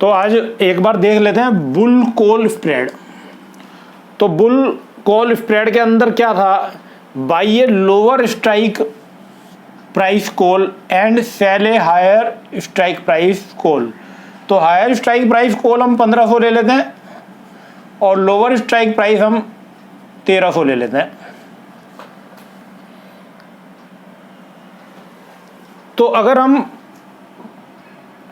तो आज एक बार देख लेते हैं बुल कॉल स्प्रेड। तो बुल कॉल स्प्रेड के अंदर क्या था, buy a lower strike price call and sell a higher strike price call. तो हायर स्ट्राइक प्राइस कॉल हम 1500 ले लेते हैं और लोअर स्ट्राइक प्राइस हम 1300 ले लेते हैं। तो अगर हम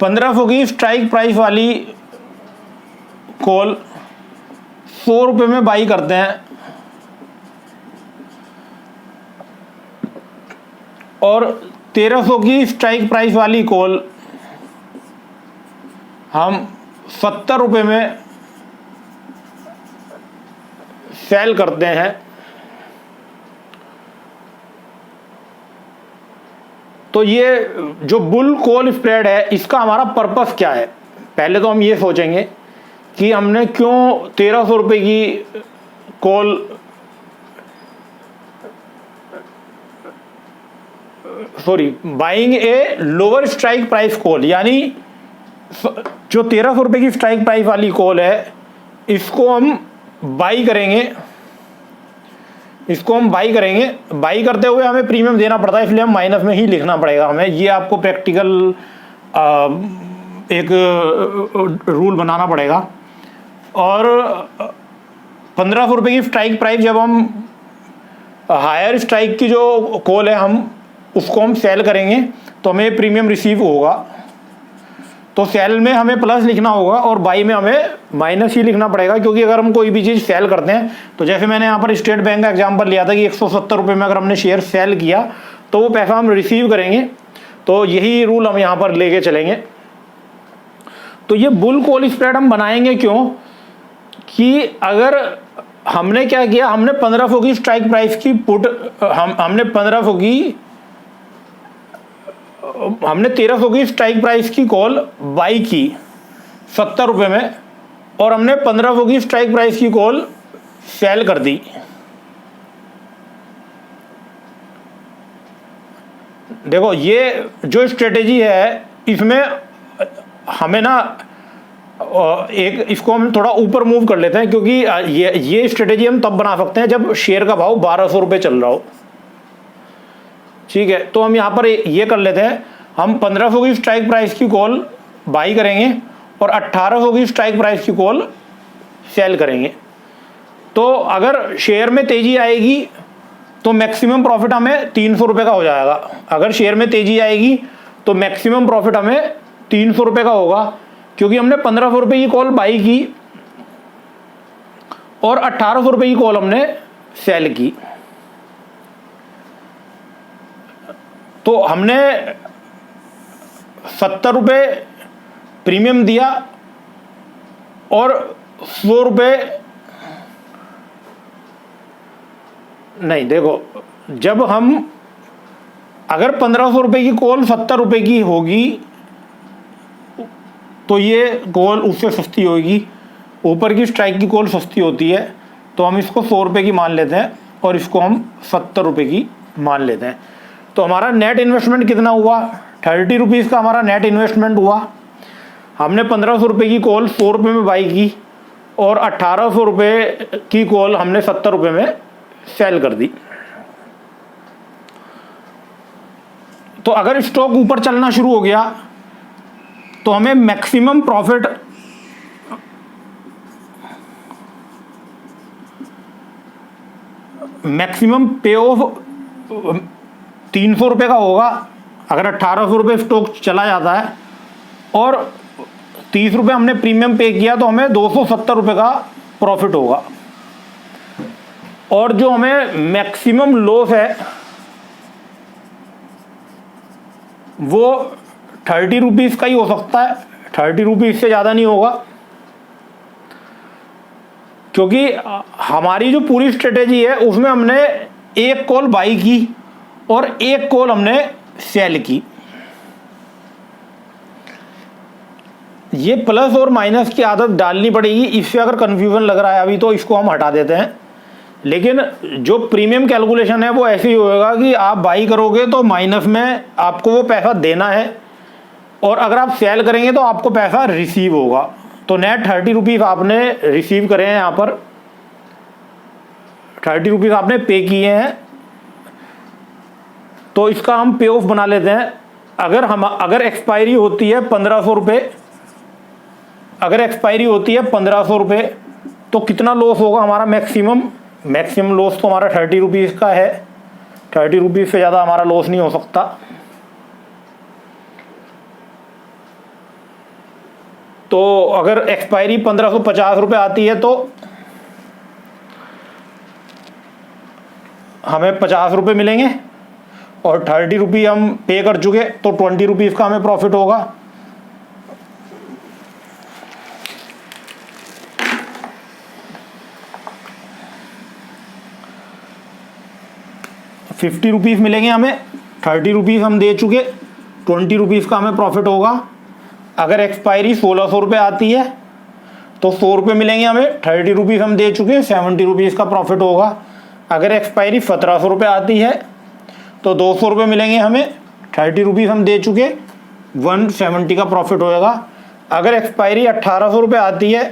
1500 की स्ट्राइक प्राइस वाली कॉल 100 रुपये में बाई करते हैं और 1300 की स्ट्राइक प्राइस वाली कॉल हम 70 रुपये में सेल करते हैं, तो ये जो बुल कॉल स्प्रेड है इसका हमारा पर्पस क्या है। पहले तो हम ये सोचेंगे कि हमने क्यों 1300 रुपये की कॉल बाइंग ए लोअर स्ट्राइक प्राइस कॉल, यानी जो 1300 रुपये की स्ट्राइक प्राइस वाली कॉल है इसको हम बाई करेंगे, बाई करते हुए हमें प्रीमियम देना पड़ता है, इसलिए हम माइनस में ही लिखना पड़ेगा हमें। ये आपको प्रैक्टिकल एक रूल बनाना पड़ेगा। और 1500 रुपये की स्ट्राइक प्राइस जब हम हायर स्ट्राइक की जो कॉल है हम उसको हम सेल करेंगे तो हमें प्रीमियम रिसीव होगा। तो सेल में हमें प्लस लिखना होगा और बाई में हमें माइनस ही लिखना पड़ेगा, क्योंकि अगर हम कोई भी चीज़ सेल करते हैं तो जैसे मैंने यहाँ पर स्टेट बैंक का एग्जांपल लिया था कि 170 रुपये में अगर हमने शेयर सेल किया तो वो पैसा हम रिसीव करेंगे। तो यही रूल हम यहाँ पर लेके चलेंगे। तो ये बुल कॉल स्प्रेड हम बनाएंगे क्यों कि अगर हमने क्या किया, हमने 1500 की स्ट्राइक प्राइस की पुट हमने 1300 की स्ट्राइक प्राइस की कॉल बाई की 70 रुपये में और हमने 1500 की स्ट्राइक प्राइस की कॉल सेल कर दी। देखो ये जो स्ट्रेटेजी है इसमें हमें ना एक इसको हम थोड़ा ऊपर मूव कर लेते हैं, क्योंकि ये स्ट्रेटेजी हम तब बना सकते हैं जब शेयर का भाव 1200 रुपये चल रहा हो। ठीक है, तो हम यहाँ पर ये कर लेते हैं, हम 1500 की स्ट्राइक प्राइस की कॉल बाई करेंगे और 1800 की स्ट्राइक प्राइस की कॉल सेल करेंगे। तो अगर शेयर में तेजी आएगी तो मैक्सिमम प्रॉफिट हमें 300 रुपये का हो जाएगा। अगर शेयर में तेजी आएगी तो मैक्सिमम प्रॉफिट हमें 300 रुपये का होगा, क्योंकि हमने 1500 रुपये की कॉल बाई की और 1800 रुपये की कॉल हमने सेल की। तो हमने 70 रुपये प्रीमियम दिया और 100 रुपये नहीं, देखो जब हम अगर 1500 रुपये की कॉल 70 रुपये की होगी तो ये कॉल उससे सस्ती होगी। ऊपर की स्ट्राइक की कॉल सस्ती होती है, तो हम इसको 100 रुपये की मान लेते हैं और इसको हम 70 रुपये की मान लेते हैं। तो हमारा नेट इन्वेस्टमेंट कितना हुआ, 30 रुपीज़ का हमारा नेट इन्वेस्टमेंट हुआ। हमने 1500 रुपये की कॉल 100 रुपये में बाई की और 1800 रुपये की कॉल हमने 70 रुपये में सेल कर दी। तो अगर स्टॉक ऊपर चलना शुरू हो गया तो हमें मैक्सिमम प्रॉफिट पे ऑफ 300 रुपये का होगा। अगर 1800 रुपये स्टॉक चला जाता है और 30 रुपये हमने प्रीमियम पे किया तो हमें 270 रुपये का प्रॉफिट होगा। और जो हमें मैक्सिमम लॉस है वो 30 रुपीज़ का ही हो सकता है, 30 रुपीज़ से ज़्यादा नहीं होगा, क्योंकि हमारी जो पूरी स्ट्रेटेजी है उसमें हमने एक कॉल बाई की और एक कॉल हमने सेल की। ये प्लस और माइनस की आदत डालनी पड़ेगी, इससे अगर कन्फ्यूजन लग रहा है अभी तो इसको हम हटा देते हैं। लेकिन जो प्रीमियम कैलकुलेशन है वो ऐसे ही होएगा कि आप बाई करोगे तो माइनस में आपको वो पैसा देना है और अगर आप सेल करेंगे तो आपको पैसा रिसीव होगा। तो नेट 30 रुपीज़ आपने रिसीव करे हैं, यहाँ पर 30 रुपीज़ आपने पे किए हैं। तो इसका हम पे ऑफ बना लेते हैं। अगर एक्सपायरी होती है 1500 रुपये, अगर एक्सपायरी होती है 1500 रुपये, तो कितना लॉस होगा हमारा? मैक्सिमम लॉस तो हमारा 30 रुपीज़ का है। 30 रुपीज़ से ज़्यादा हमारा लॉस नहीं हो सकता। तो अगर एक्सपायरी 1550 रुपये आती है तो हमें 50 रुपये मिलेंगे, और 30 रुपये हम पे कर चुके, तो 20 रुपीज़ का हमें प्रॉफिट होगा। ₹50 मिलेंगे हमें। 30 रुपीज़ हम दे चुके, 20 रुपीज़ का हमें प्रॉफिट होगा। अगर एक्सपायरी 1600 रुपये आती है तो 100 रुपये मिलेंगे हमें। 30 रुपीज़ हम दे चुके, 70 रुपीज़ का प्रॉफिट होगा। अगर एक्सपायरी 1700 रुपये आती है तो 200 रुपये मिलेंगे हमें। 30 रुपीज़ हम दे चुके, 170 का प्रॉफिट होएगा। अगर एक्सपायरी 1800 रुपये आती है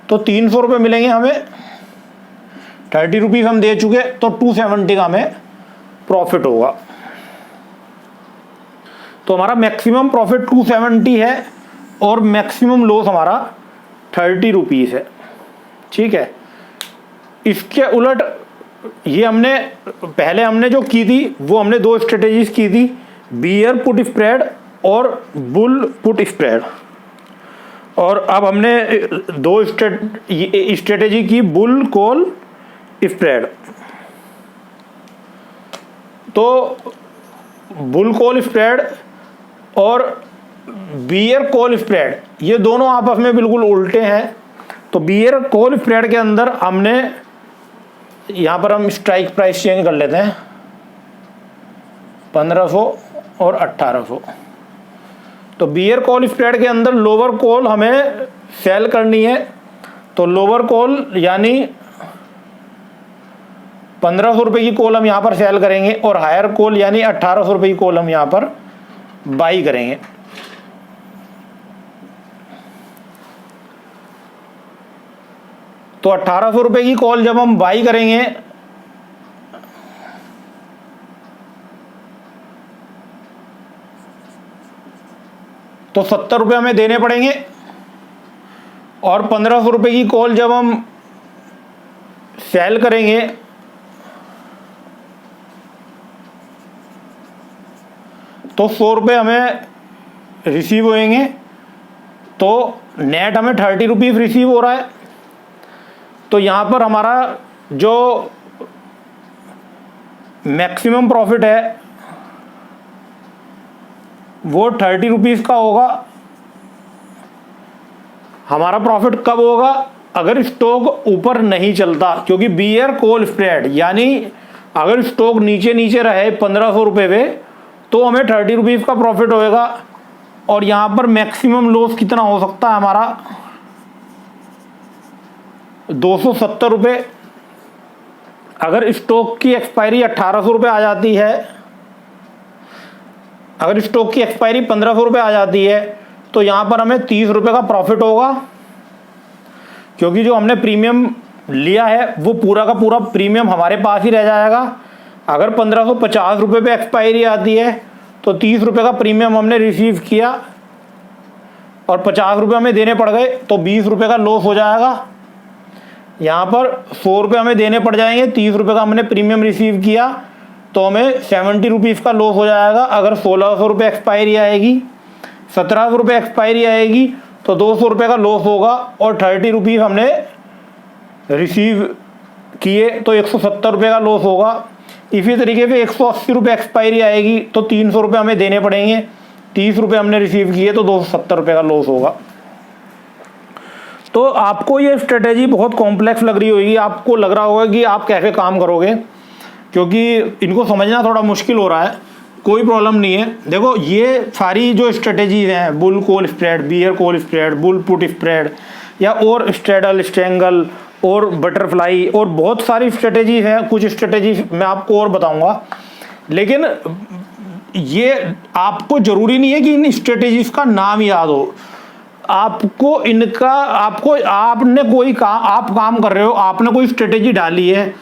तो 300 रुपये मिलेंगे हमें। 30 रुपीज़ हम दे चुके, तो 270 का हमें प्रॉफिट होगा। तो हमारा मैक्सिमम प्रॉफिट 270 है और मैक्सिमम लॉस हमारा 30 रुपीज़ है। ठीक है। इसके उलट ये हमने जो की थी वो हमने 2 स्ट्रेटेजीज की थी, बियर पुट स्प्रेड और बुल पुट स्प्रेड। और अब हमने 2 स्ट्रेटेजी की, बुल कॉल स्प्रेड। तो बुल कॉल स्प्रेड और बियर कॉल स्प्रेड, ये दोनों आपस में बिल्कुल उल्टे हैं। तो बियर कॉल स्प्रेड के अंदर हमने, यहाँ पर हम स्ट्राइक प्राइस चेंज कर लेते हैं, 1500 और 1800। तो बियर कॉल स्प्रेड के अंदर लोअर कॉल हमें सेल करनी है। तो लोअर कॉल यानी 1500 रुपये की कॉल हम यहाँ पर सेल करेंगे, और हायर कॉल यानी 1800 रुपये की कॉल हम यहाँ पर बाई करेंगे। तो 1800 रुपये की कॉल जब हम बाई करेंगे तो 70 रुपये हमें देने पड़ेंगे, और 1500 रुपये की कॉल जब हम सेल करेंगे तो 100 रुपये हमें रिसीव होएंगे। तो नेट हमें 30 रुपीज़ रिसीव हो रहा है। तो यहाँ पर हमारा जो मैक्सिमम प्रॉफिट है वो 30 रुपीज़ का होगा। हमारा प्रॉफिट कब होगा? अगर स्टॉक ऊपर नहीं चलता, क्योंकि बियर कॉल स्प्रेड यानी अगर स्टॉक नीचे रहे 1500 रुपये पे तो हमें 30 रुपीज़ का प्रॉफिट होएगा। और यहाँ पर मैक्सिमम लॉस कितना हो सकता है हमारा? 270 रुपये। अगर स्टॉक की एक्सपायरी 1800 रुपये आ जाती है, अगर स्टॉक की एक्सपायरी 1500 रुपये आ जाती है, तो यहाँ पर हमें 30 रुपये का प्रॉफिट होगा, क्योंकि जो हमने प्रीमियम लिया है वो पूरा का पूरा प्रीमियम हमारे पास ही रह जाएगा। अगर 1550 रुपये पे एक्सपायरी आती है तो 30 रुपये का प्रीमियम हमने रिसीव किया और 50 रुपये हमें देने पड़ गए, तो 20 रुपये का लॉस हो जाएगा। यहाँ पर 100 रुपये हमें देने पड़ जाएंगे, 30 रुपये का हमने प्रीमियम रिसीव किया तो हमें 70 रुपीज़ का लॉस हो जाएगा। अगर 1600 रुपये एक्सपायरी आएगी, 1700 रुपये एक्सपायरी आएगी तो 200 रुपये का लॉस होगा, और 30 रुपीज़ हमने रिसीव किए तो 170 रुपये का लॉस होगा। इसी तरीके से 180 रुपये एक्सपायरी आएगी तो 300 रुपये हमें देने पड़ेंगे, 30 रुपये हमने रिसीव किए तो 270 रुपये का लॉस होगा। तो आपको ये स्ट्रेटेजी बहुत कॉम्प्लेक्स लग रही होगी, आपको लग रहा होगा कि आप कैसे काम करोगे, क्योंकि इनको समझना थोड़ा मुश्किल हो रहा है। कोई प्रॉब्लम नहीं है। देखो ये सारी जो स्ट्रेटेजीज हैं, bull call spread, bear call spread, bull put spread, या और स्ट्रेडल, स्ट्रेंगल और बटरफ्लाई, और बहुत सारी स्ट्रेटेजीज हैं। कुछ स्ट्रेटेजीज मैं आपको और बताऊंगा, लेकिन ये आपको ज़रूरी नहीं है कि इन स्ट्रेटेजीज का नाम याद हो। आपको इनका आपने कोई आप काम कर रहे हो, आपने कोई स्ट्रेटेजी डाली है,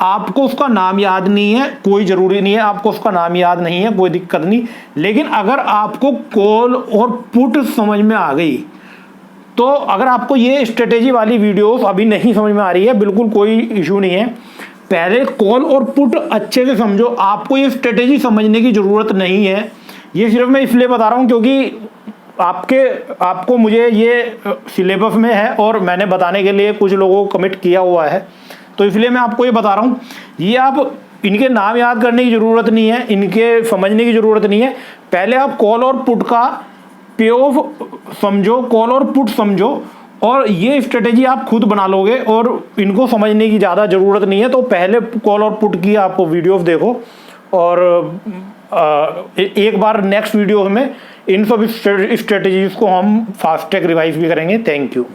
आपको उसका नाम याद नहीं है, कोई ज़रूरी नहीं है आपको उसका नाम याद नहीं है, कोई दिक्कत नहीं। लेकिन अगर आपको कॉल और पुट समझ में आ गई, तो अगर आपको ये स्ट्रेटेजी वाली वीडियोस अभी नहीं समझ में आ रही है, बिल्कुल कोई इशू नहीं है। पहले कॉल और पुट अच्छे से समझो। आपको ये स्ट्रेटेजी समझने की ज़रूरत नहीं है। ये सिर्फ मैं इसलिए बता रहा हूँ क्योंकि आपको मुझे ये सिलेबस में है और मैंने बताने के लिए कुछ लोगों को कमिट किया हुआ है, तो इसलिए मैं आपको ये बता रहा हूँ। ये आप इनके नाम याद करने की ज़रूरत नहीं है, इनके समझने की ज़रूरत नहीं है। पहले आप कॉल और पुट का पे ऑफ समझो, कॉल और पुट समझो, और ये स्ट्रेटेजी आप खुद बना लोगे और इनको समझने की ज़्यादा ज़रूरत नहीं है। तो पहले कॉल और पुट की आप वीडियोस देखो, और एक बार नेक्स्ट वीडियो में इन सब स्ट्रेटेजीज को हम फास्ट ट्रैक रिवाइज भी करेंगे। Thank you.